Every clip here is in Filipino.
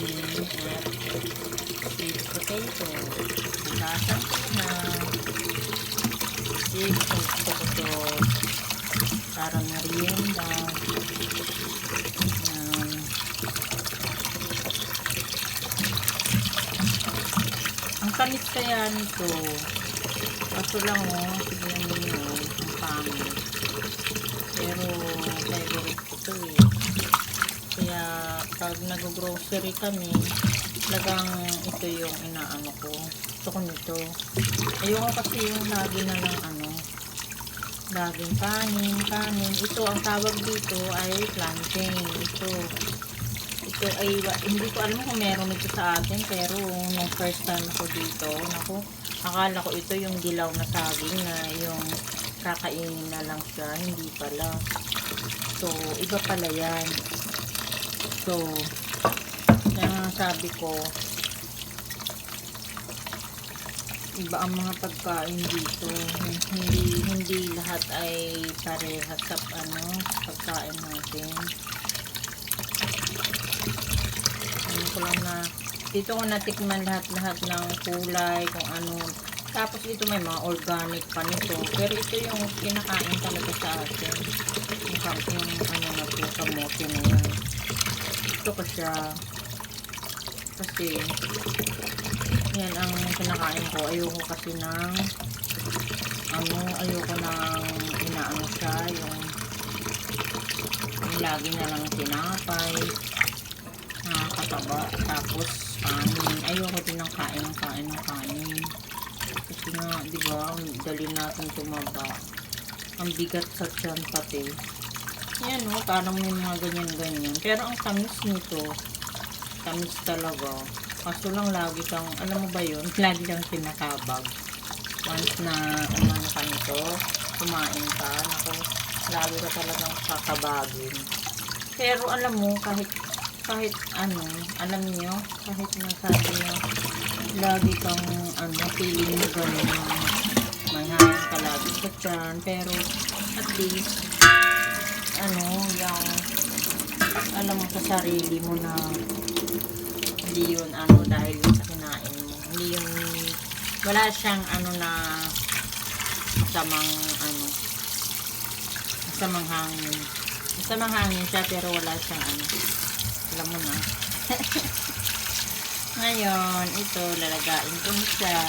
beans at sweet potato. Hugasan ko na. Gusto ko to para merienda. Ang tamis kaya nito. Kaso lang tignan ninyo, ang pangit. Pero favorite ko to eh. Kaya pag nag-grocery kami, talagang ito yung inaano ko. Gusto ko nito. Ayoko kasi yung lagi na lang laging kanin. Ito, ang tawag dito ay plantain. Ito ay, hindi ko alam kung meron ito sa atin, pero nung first time ako dito, naku, akala ko ito yung dilaw na saging na yung kakainin na lang siya, hindi pala. So, iba pala yan. So, sabi ko, iba ang mga pagkain dito. Hindi lahat ay parehas sa pagkain natin. Ko lang na dito ko natikman lahat ng kulay, kung ano. Tapos dito may mga organic pa nito. Pero ito yung kinakain talaga sa atin. Yung na po, kamote na yan. Ito ko siya. Kasi yan ang kinakain ko. Ayoko kasi ng ayoko ng inaano siya, yung lagi na lang tinapay, nakakataba. Tapos kanin, ayoko din ng kain ng kanin. Kasi nga, di ba, dali natin tumaba. Ang bigat sa tiyan pati. Yan parang may mga ganyan. Pero ang tamis nito, tamis talaga. Kaso lang lagi kang, alam mo ba yun? Lagi kang kinakabag. Once na ka nito, kumain ka, naku, lagi ka talagang kakabagin. Pero alam mo, kahit alam niyo, kahit nasabi niyo, lagi kang feeling mo gano'n, mahayan ka lagi sa tiyan, pero at least, yung, alam mo sa sarili mo na, hindi yun, dahil sa kinain mo, hindi yun, wala siyang, na, masamang hangin. Masamang hangin siya, pero wala siyang, alam mo na. Ngayon, ito, lalagain ko na siya.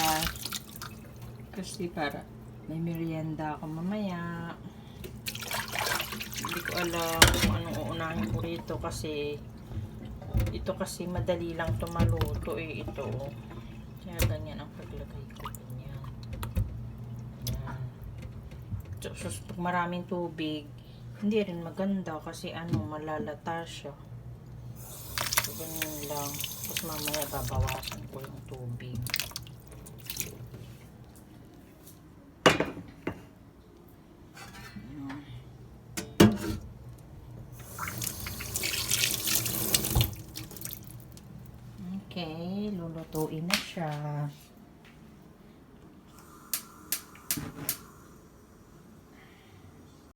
Kasi para may merienda ako mamaya. Hindi ko alam kung anong uunahin ko rito kasi ito kasi madali lang ito maluto ito. Kaya ganyan ang paglagay ko. Ganyan. Yan. So, pag maraming tubig, hindi rin maganda kasi malalata siya. So, ganyan lang. Tapos mamaya babawasan ko yung tubig. Okay, lulutuin na siya.